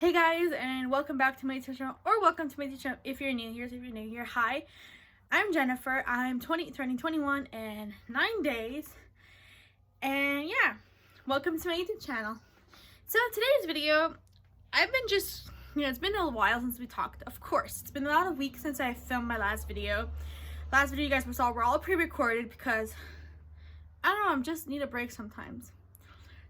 Hey guys, and welcome back to my YouTube channel, or welcome to my YouTube channel if you're new here. So if you're new here, hi, I'm Jennifer. I'm turning 21 in 9 days, and yeah, welcome to my YouTube channel. So today's video, I've been it's been a while since we talked. Of course, it's been about a week since I filmed my last video. Last video you guys saw were all pre-recorded because I don't know, I just need a break sometimes.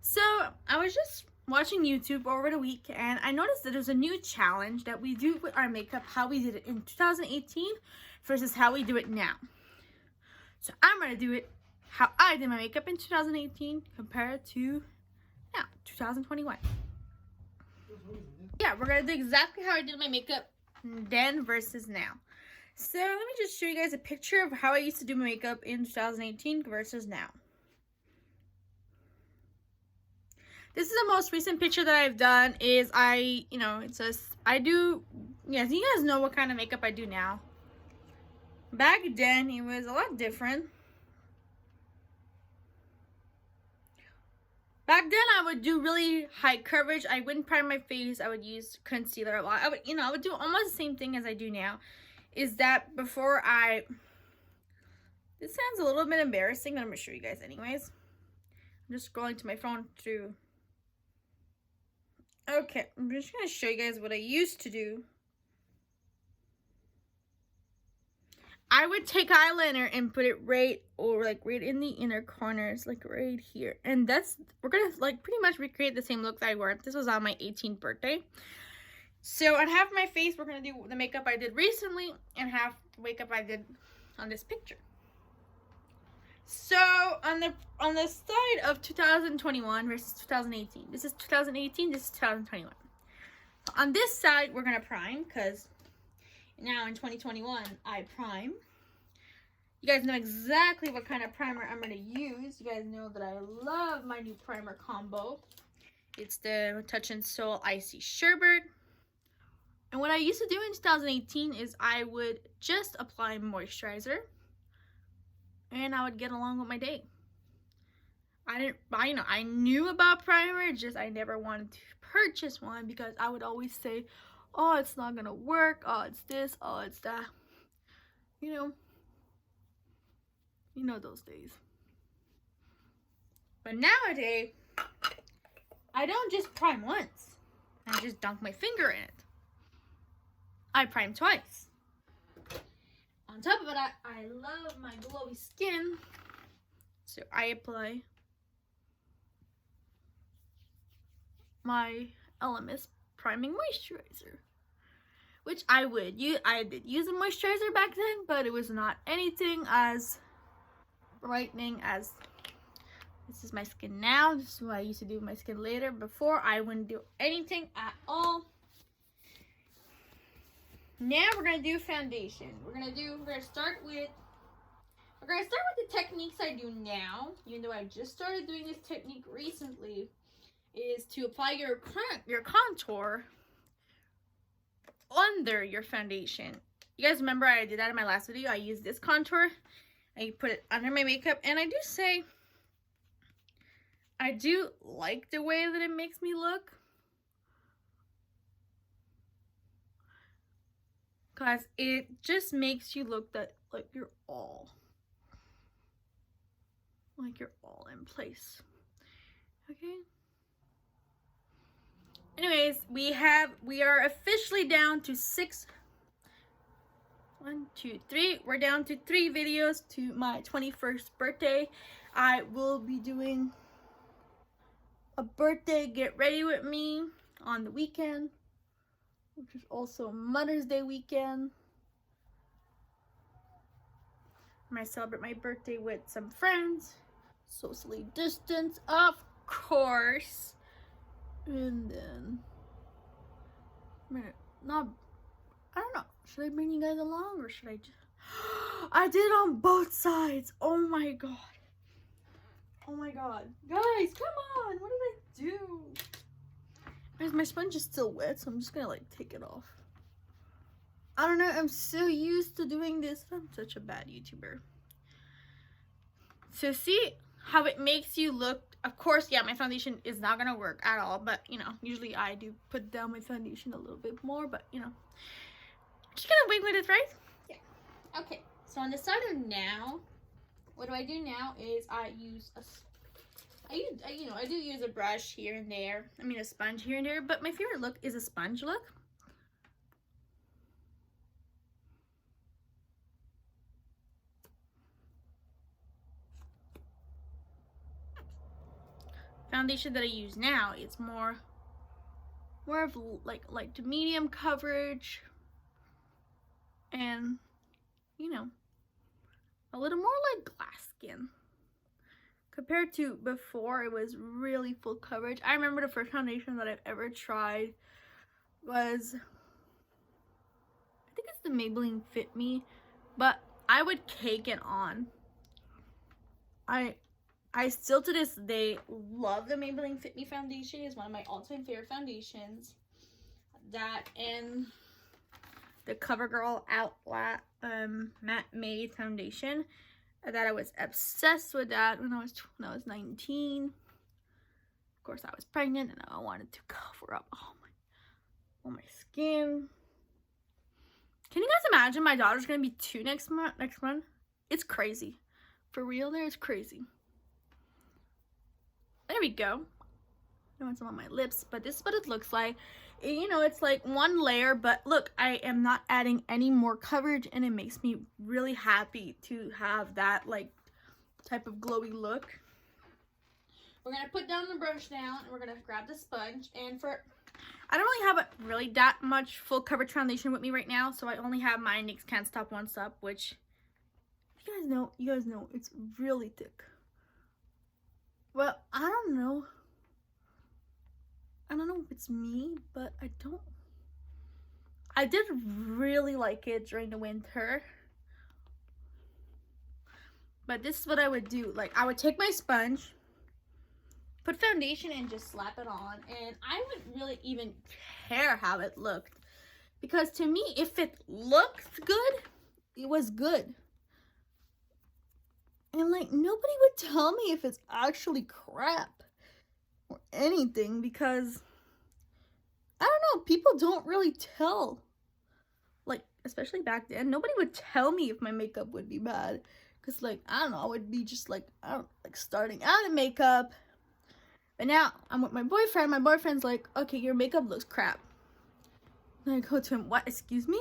So I was just watching YouTube over the week, and I noticed that there's a new challenge that we do with our makeup, how we did it in 2018 versus how we do it now. So I'm going to do it how I did my makeup in 2018 compared to now, 2021. Yeah, we're going to do exactly how I did my makeup then versus now. So let me just show you guys a picture of how I used to do my makeup in 2018 versus now. This is the most recent picture that I've done. It says I do, yes, you guys know what kind of makeup I do now. Back then, it was a lot different. Back then, I would do really high coverage. I wouldn't prime my face. I would use concealer a lot. I would do almost the same thing as I do now. Is that before this sounds a little bit embarrassing, but I'm going to show you guys anyways. I'm just scrolling to my phone to... Okay, I'm just going to show you guys what I used to do. I would take eyeliner and put it right in the inner corners, like right here. And we're going to pretty much recreate the same look that I wore. This was on my 18th birthday. So on half of my face, we're going to do the makeup I did recently, and half the makeup I did on this picture. So on the side of 2021 versus 2018, this is 2018, this is 2021. On this side, we're gonna prime because now in 2021 I prime. You guys know exactly what kind of primer I'm gonna use. You guys know that I love my new primer combo. It's the Touch and Soul Icy Sherbet. And what I used to do in 2018 is I would just apply moisturizer, and I would get along with my day. I knew about primer, just I never wanted to purchase one because I would always say, oh, it's not gonna work, oh, it's this, oh, it's that. You know those days. But nowadays, I don't just prime once. I just dunk my finger in it. I prime twice. On top of it, I love my glowy skin, so I apply my LMS priming moisturizer, which I did use a moisturizer back then, but it was not anything as brightening as this is my skin now. This is what I used to do with my skin later. Before, I wouldn't do anything at all. Now we're gonna do foundation. We're gonna start with the techniques I do now, even though I just started doing this technique recently, is to apply your contour under your foundation. You guys remember I did that in my last video. I used this contour. I put it under my makeup, and I do say I do like the way that it makes me look. Because it just makes you look like you're all in place. Okay. Anyways, we are officially down to 6. 1, 2, 3. We're down to 3 videos to my 21st birthday. I will be doing a birthday get ready with me on the weekend, which is also Mother's Day weekend. I'm going to celebrate my birthday with some friends. Socially distanced, of course. And then, I don't know. Should I bring you guys along, or should I just... I did it on both sides. Oh my god. Oh my god. Guys, come on. What did I do? My sponge is still wet, so I'm just gonna take it off. I don't know, I'm so used to doing this. I'm such a bad YouTuber. So see, how it makes you look. Of course, yeah, my foundation is not gonna work at all, but you know, usually I do put down my foundation a little bit more, but you know, just gonna wing with it, right? Yeah. Okay, so on the side of now, what do I do now is I do use a brush here and there. I mean, a sponge here and there, but my favorite look is a sponge look. Foundation that I use now, it's more of like light to medium coverage, and you know, a little more like glass skin compared to before. It was really full coverage. I remember the first foundation that I've ever tried was, I think it's the Maybelline Fit Me, but I would cake it on. I still to this day love the Maybelline Fit Me foundation. It's one of my all-time favorite foundations. That and the CoverGirl Matte Made foundation. That I was obsessed with that when I was 19. Of course, I was pregnant and I wanted to cover up all my skin. Can you guys imagine my daughter's gonna be 2 next month? It's crazy. For real, there, it's crazy. There we go. I want some on my lips, but this is what it looks like. You know, it's like one layer, but look, I am not adding any more coverage, and it makes me really happy to have that like type of glowy look. We're gonna put down the brush now, and we're gonna grab the sponge. And I don't really have that much full coverage foundation with me right now, so I only have my NYX Can't Stop Won't Stop, which you guys know it's really thick. Well, I don't know if it's me, but I did really like it during the winter. But this is what I would do. Like, I would take my sponge, put foundation, and just slap it on. And I wouldn't really even care how it looked. Because to me, if it looked good, it was good. And like, nobody would tell me if it's actually crap or anything, because I don't know, people don't really tell. Like, especially back then, nobody would tell me if my makeup would be bad, because like, I don't know, I would be just like, starting out in makeup. But now I'm with my boyfriend. My boyfriend's like, okay, your makeup looks crap. And I go to him, what, excuse me?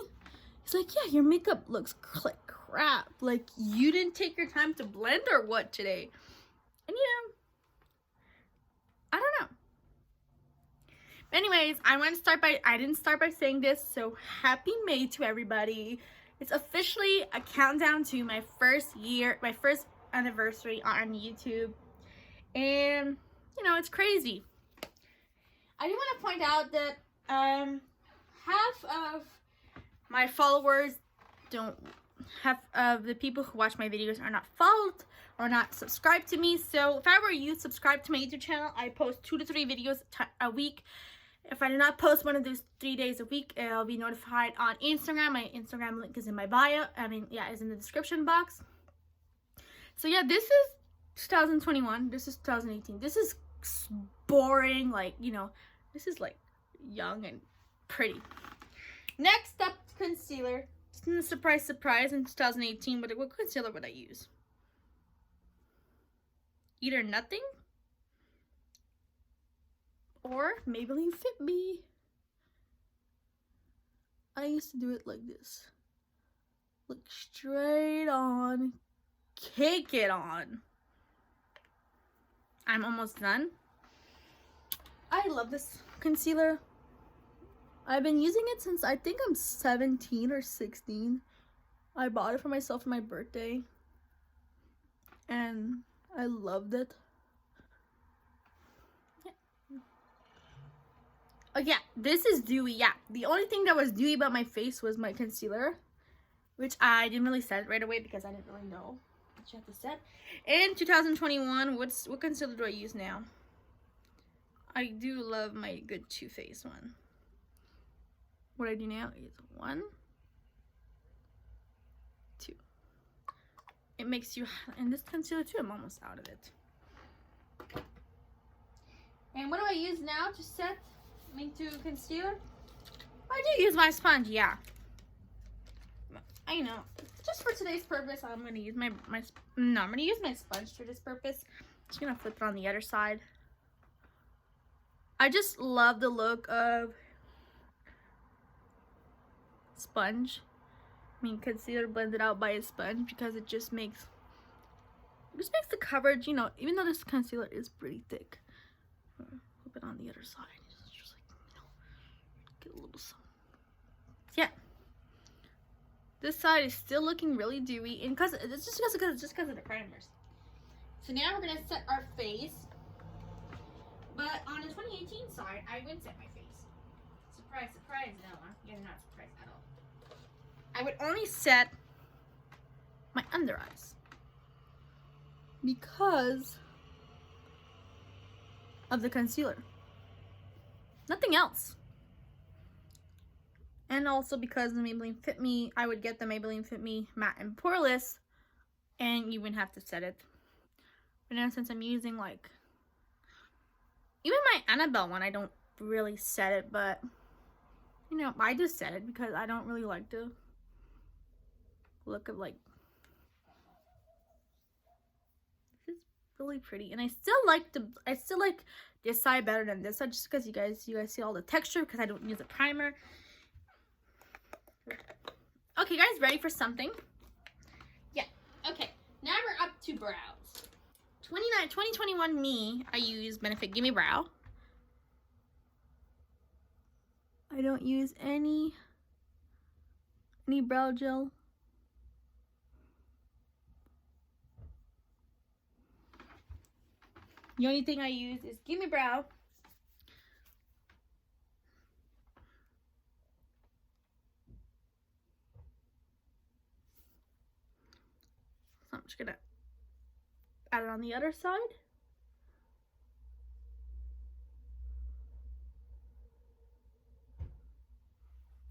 He's like, yeah, your makeup looks like crap. Like, you didn't take your time to blend or what today? And yeah, I don't know. Anyways, I didn't start by saying this, so happy May to everybody. It's officially a countdown to my first anniversary on YouTube. And, you know, it's crazy. I do want to point out that half of my followers half of the people who watch my videos are not followed or not subscribed to me. So if I were you, subscribe to my YouTube channel. I post 2 to 3 videos a week. If I do not post one of those 3 days a week, I'll be notified on Instagram. My Instagram link is in my bio. Is in the description box. So yeah, this is 2021. This is 2018. This is boring. Like, you know, this is like young and pretty. Next up, concealer. Surprise, surprise, in 2018, but what concealer would I use? Either nothing or Maybelline Fit Me. I used to do it like this. Look straight on, cake it on. I'm almost done. I love this concealer. I've been using it since I think I'm 17 or 16. I bought it for myself for my birthday, and I loved it. Yeah. Oh yeah, this is dewy. Yeah, the only thing that was dewy about my face was my concealer, which I didn't really set right away because I didn't really know what you have to set. In 2021, what concealer do I use now? I do love my good Too Faced one. What I do now is 1, 2. It makes you, and this concealer too, I'm almost out of it. And what do I use now to set into concealer? I do use my sponge, yeah. I know. Just for today's purpose, I'm gonna use I'm gonna use my sponge for this purpose. Just gonna flip it on the other side. I just love the look of sponge. I mean, concealer blended out by a sponge because it just makes the coverage, you know, even though this concealer is pretty thick. Flip it on the other side. Just like, you know, get a little sun. Yeah. This side is still looking really dewy, and it's just because of the primers. So now we're gonna set our face. But on the 2018 side, I wouldn't set my face. Surprise, surprise, Noah. You're not surprised at all. I would only set my under eyes because of the concealer. Nothing else. And also because the Maybelline Fit Me, I would get the Maybelline Fit Me Matte and Poreless, and you wouldn't have to set it. But now since I'm using like, even my Annabelle one, I don't really set it, but you know, I just set it because I don't really like the look of like, this is really pretty, and I still like this side better than this side, just because you guys see all the texture because I don't use a primer. Okay, guys, ready for something? Yeah. Okay, now we're up to brows. 2021 me, I use Benefit Gimme Brow. I don't use any brow gel. The only thing I use is Gimme Brow. So I'm just gonna add it on the other side.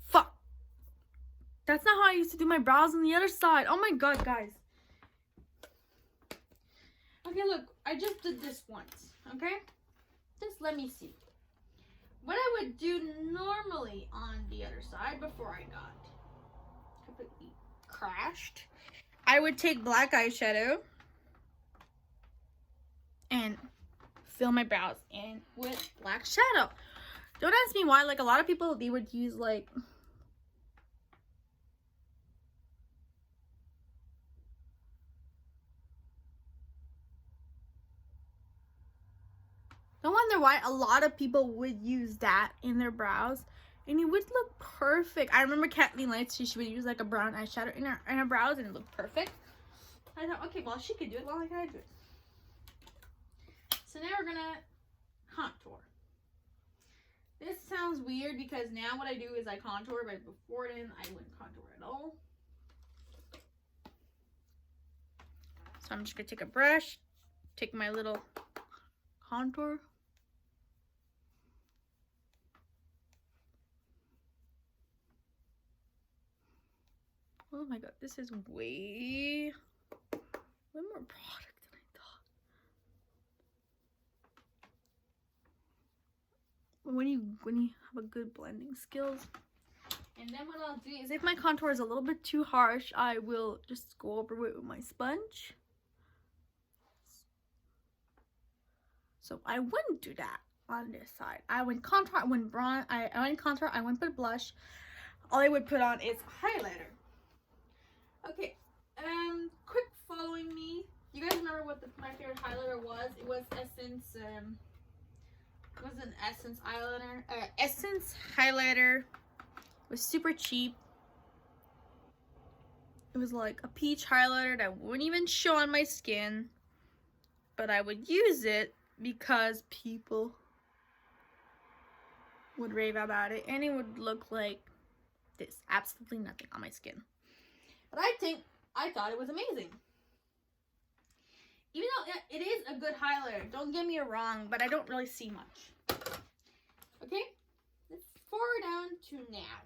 Fuck! That's not how I used to do my brows on the other side. Oh my god, guys. Okay, look, I just did this once, okay? Just let me see. What I would do normally on the other side before I got completely crashed, I would take black eyeshadow and fill my brows in with black shadow. Don't ask me why. Like, a lot of people, they would use like don't wonder why a lot of people would use that in their brows, and it would look perfect. I remember Kathleen Lights, she would use like a brown eyeshadow in her brows, and it looked perfect. I thought, okay, well, she could do it, well, I gotta do it. So now we're gonna contour. This sounds weird because now what I do is I contour, but before then I wouldn't contour at all. So I'm just gonna take a brush, take my little contour. Oh my god, this is way more product than I thought. When you have a good blending skills. And then what I'll do is, if my contour is a little bit too harsh, I will just go over it with my sponge. So I wouldn't do that on this side. I went contour, I went bronze, I went contour, I went put blush. All I would put on is highlighter. Okay, quick following me. You guys remember what my favorite highlighter was? It was Essence, it was an Essence eyeliner. Essence highlighter. It was super cheap. It was like a peach highlighter that wouldn't even show on my skin. But I would use it because people would rave about it. And it would look like this. Absolutely nothing on my skin. But I thought it was amazing. Even though it is a good highlighter, don't get me wrong, but I don't really see much. Okay, let's forward down to now.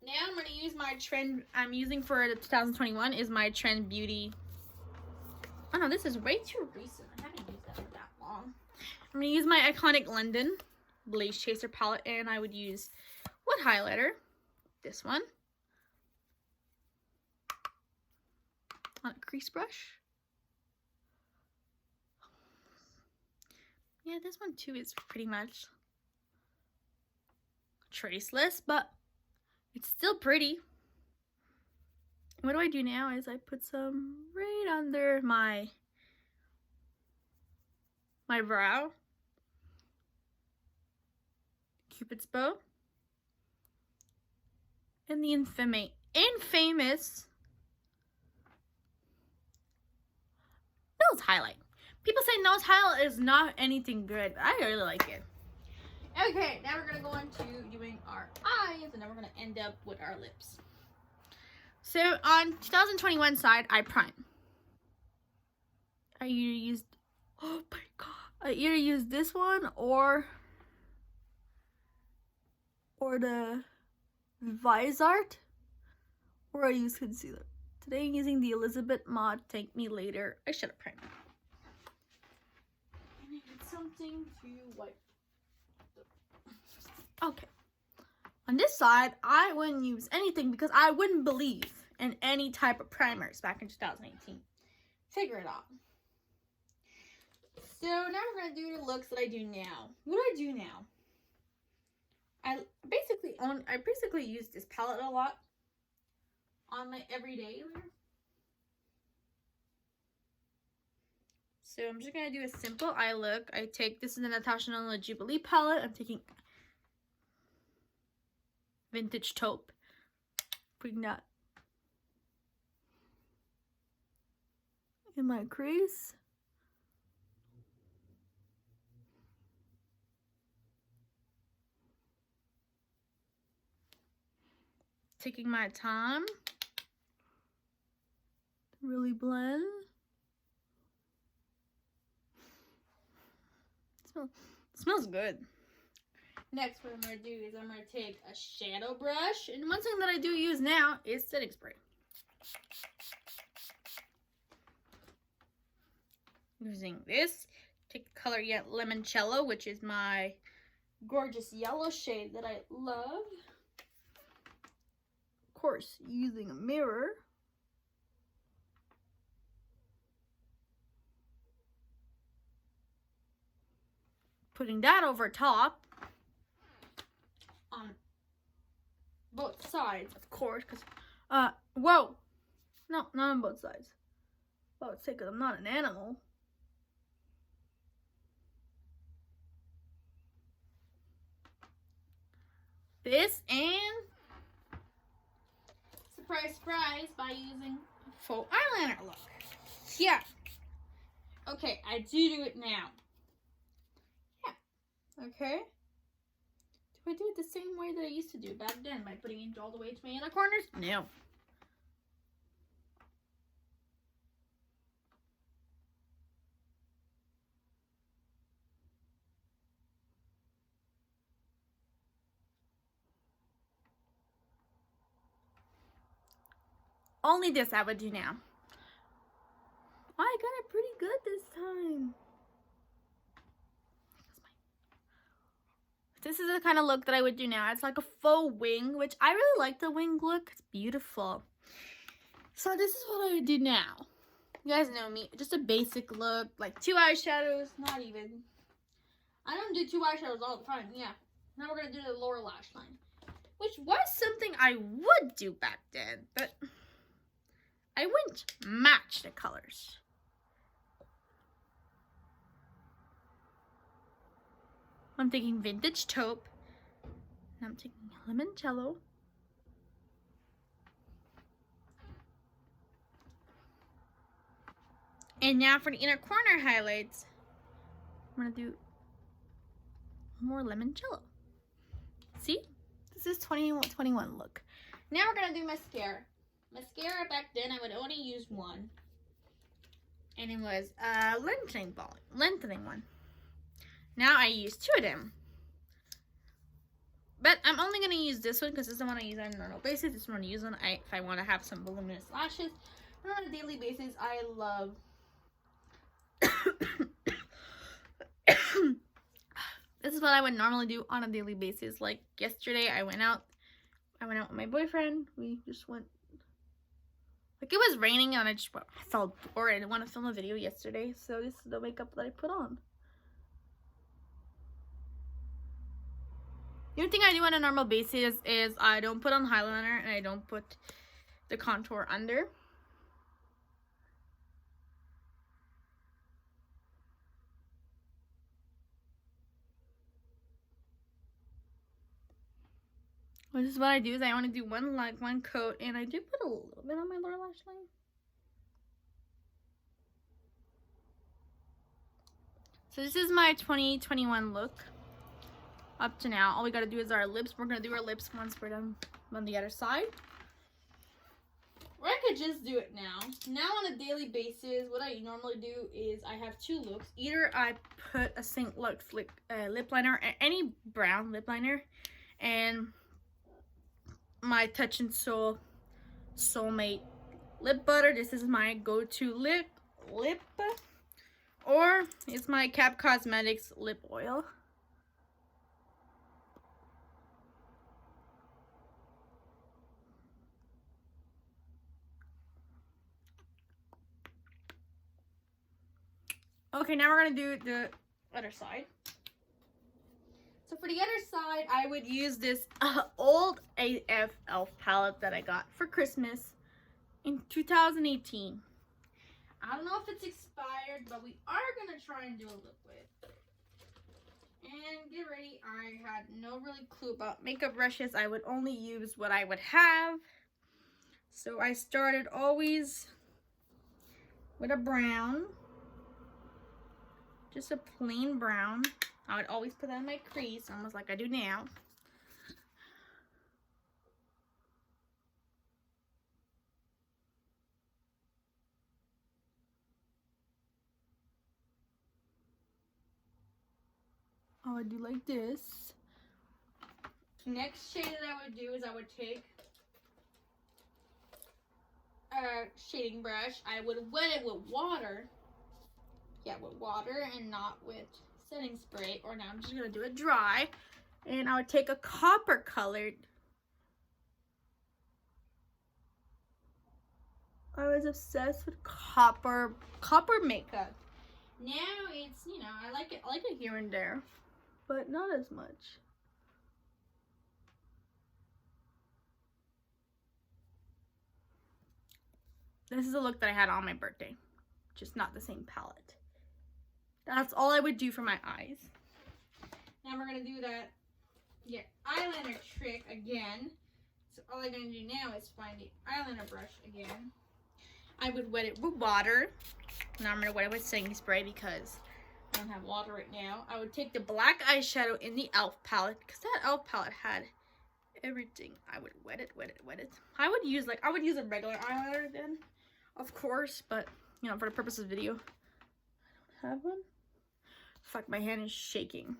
Now I'm going to use my trend, I'm using for the 2021 is my Trend Beauty. Oh no, this is way too recent. I haven't used that for that I'm going to use my iconic London Blaze Chaser palette, and I would use what highlighter? This one. On a crease brush. Yeah, this one too is pretty much traceless, but it's still pretty. What do I do now is I put some right under my brow. Cupid's bow. And the infamous nose highlight. People say nose highlight is not anything good, but I really like it. Okay, now we're going to go into doing our eyes, and then we're going to end up with our lips. So on 2021 side, I prime. I either used this one or the Visart, or I use concealer. Today I'm using the Elizabeth Mod Thank Me Later. I should have primed. I need something to wipe. Okay. On this side, I wouldn't use anything because I wouldn't believe in any type of primers back in 2018. Figure it out. So now we're going to do the looks that I do now. What do I do now? I basically use this palette a lot on my everyday wear. So I'm just going to do a simple eye look. This is the Natasha Denona Jubilee palette. I'm taking Vintage Taupe. Putting that in my crease. Taking my time to really blend. Smells good. Next, what I'm going to do is I'm going to take a shadow brush. And one thing that I do use now is setting spray. Using this. Take the color Limoncello, which is my gorgeous yellow shade that I love. Of course, using a mirror. Putting that over top. On both sides, of course, because, whoa. No, not on both sides. Oh, it's because I'm not an animal. This and surprise, surprise, by using faux eyeliner look. Yeah. Okay, I do it now. Yeah. Okay. Do I do it the same way that I used to do back then by putting it all the way to my inner corners? No. Only this I would do now. I got it pretty good this time. This is the kind of look that I would do now. It's like a faux wing, which I really like the wing look. It's beautiful. So this is what I would do now. You guys know me. Just a basic look. Like 2 eyeshadows. Not even. I don't do 2 eyeshadows all the time. Yeah. Now we're going to do the lower lash line. Which was something I would do back then. But I wouldn't match the colors. I'm taking Vintage Taupe. And I'm taking Limoncello. And now for the inner corner highlights, I'm going to do more Limoncello. See? This is 2021 look. Now we're going to do mascara. Mascara back then, I would only use one. And it was a lengthening one. Now I use 2 of them. But I'm only going to use this one because this is the one I use on a normal basis. This one I use if I want to have some voluminous lashes. And on a daily basis, I love This is what I would normally do on a daily basis. Like yesterday, I went out with my boyfriend. We just went. Like it was raining and I felt bored. I didn't want to film a video yesterday, so this is the makeup that I put on. The only thing I do on a normal basis is I don't put on eyeliner and I don't put the contour under. This is what I do is I want to do one coat, and I do put a little bit on my lower lash line. So this is my 2021 look up to now. All we gotta do is our lips. We're gonna do our lips once we're done on the other side. Or I could just do it now. Now on a daily basis, what I normally do is I have two looks. Either I put a single lip liner, any brown lip liner, and my Touch in Sol Soulmate lip butter. This is my go-to lip. Or it's my Cap Cosmetics lip oil. Okay, now we're gonna do the other side. So for the other side, I would use this old AF e.l.f. palette that I got for Christmas in 2018. I don't know if it's expired, but we are gonna try and do a look with. And get ready. I had no really clue about makeup brushes. I would only use what I would have. So I started always with a brown. Just a plain brown. I would always put that in my crease, almost like I do now. I would do like this. Next shade that I would do is I would take a shading brush. I would wet it with water. Yeah, with water and not with setting spray. Or now I'm just going to do it dry. And I would take a copper colored. I was obsessed with copper makeup. Now it's, you know, I like it here and there, but not as much. This is a look that I had on my birthday, just not the same palette. That's all I would do for my eyes. Now we're gonna do that, yeah, eyeliner trick again. So all I'm gonna do now is find the eyeliner brush again. I would wet it with water. Now I'm gonna wet it with setting spray because I don't have water right now. I would take the black eyeshadow in the e.l.f. palette because that e.l.f. palette had everything. I would wet it. I would use a regular eyeliner then, of course, but you know, for the purpose of the video, I don't have one. Fuck, my hand is shaking.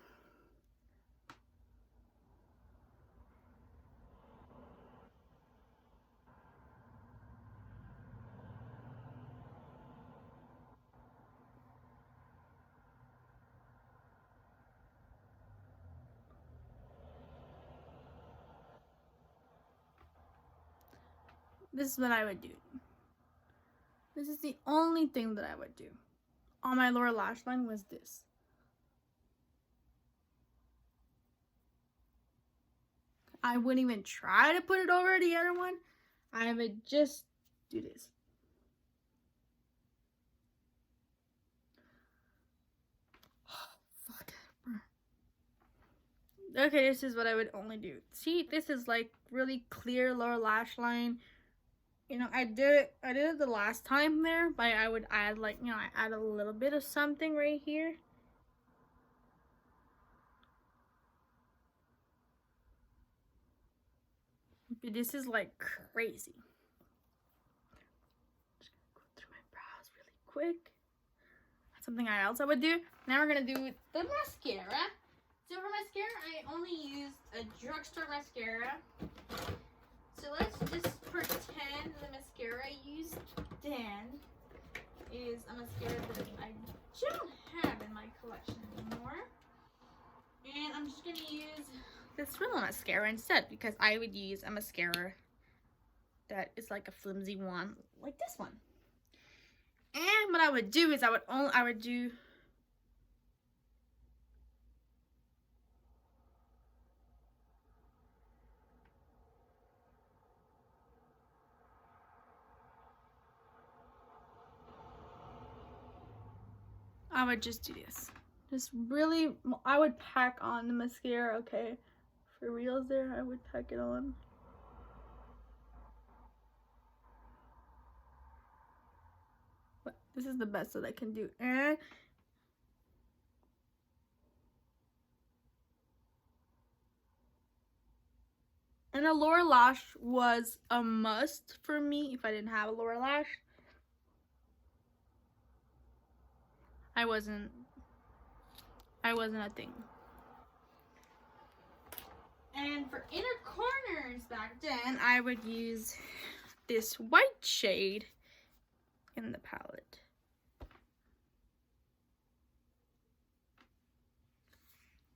This is what I would do. This is the only thing that I would do on my lower lash line was this. I wouldn't even try to put it over the other one. I would just do this. Fuck. Okay, this is what I would only do. See, this is like really clear lower lash line. You know, I did it the last time there, but I would add like, you know, I add a little bit of something right here. But this is like crazy. Just gonna go through my brows really quick. That's something else I would do. Now we're gonna do the mascara. So for mascara, I only used a drugstore mascara. So let's just pretend the mascara I used then is a mascara that I don't have in my collection anymore. And I'm just gonna use this Rimmel mascara instead, because I would use a mascara that is like a flimsy one, like this one. And what I would do is I would do I would just do this. Just really, I would pack on the mascara, okay? For reals there, I would pack it on. But this is the best that I can do. And a lower lash was a must for me if I didn't have a lower lash. I wasn't a thing. And for inner corners back then, I would use this white shade in the palette.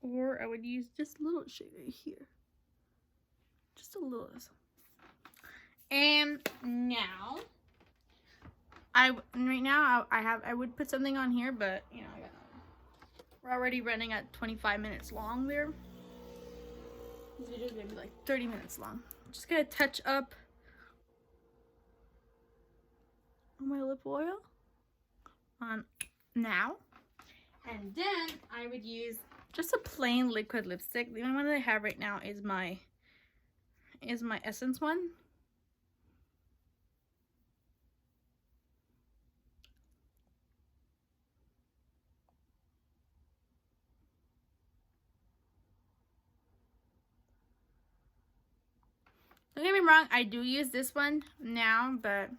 Or I would use this little shade right here. Just a little. And now, I would put something on here, but you know, we're already running at 25 minutes long there. This video is gonna be like 30 minutes long. I'm just gonna touch up my lip oil on now, and then I would use just a plain liquid lipstick. The only one that I have right now is my Essence one. Don't get me wrong, I do use this one now, but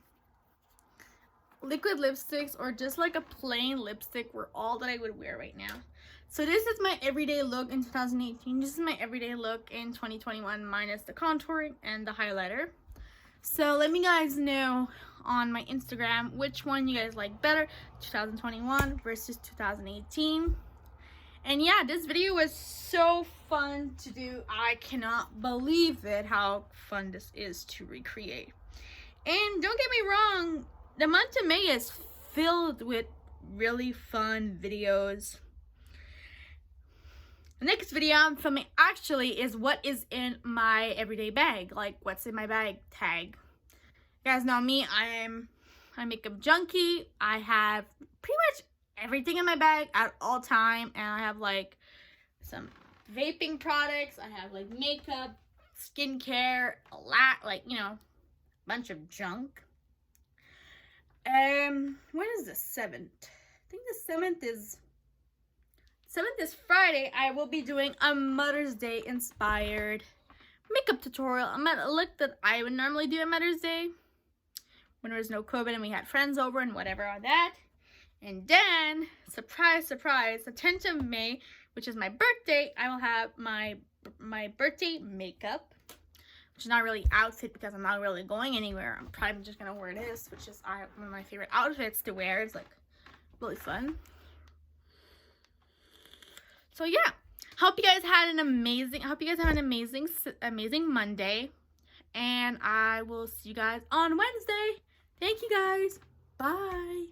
liquid lipsticks or just like a plain lipstick were all that I would wear right now. So this is my everyday look in 2018. This is my everyday look in 2021 minus the contouring and the highlighter. So let me guys know on my Instagram which one you guys like better, 2021 versus 2018. And yeah, this video was so fun to do. I cannot believe it, how fun this is to recreate. And don't get me wrong, the month of May is filled with really fun videos. The next video I'm filming actually is what is in my everyday bag, like what's in my bag tag. You guys know me, I'm a makeup junkie. I have pretty much everything in my bag at all time, and I have like some vaping products, I have like makeup, skincare, a lot, like, you know, a bunch of junk. When is the 7th? I think the 7th is Friday. I will be doing a Mother's Day inspired makeup tutorial. I'm at a look that I would normally do on Mother's Day when there was no COVID and we had friends over and whatever on that. And then, surprise, surprise, the 10th of May, which is my birthday, I will have my birthday makeup, which is not really outfit because I'm not really going anywhere. I'm probably just going to wear this, which is one of my favorite outfits to wear. It's like really fun. So yeah, hope you guys had an amazing Monday, and I will see you guys on Wednesday. Thank you guys. Bye.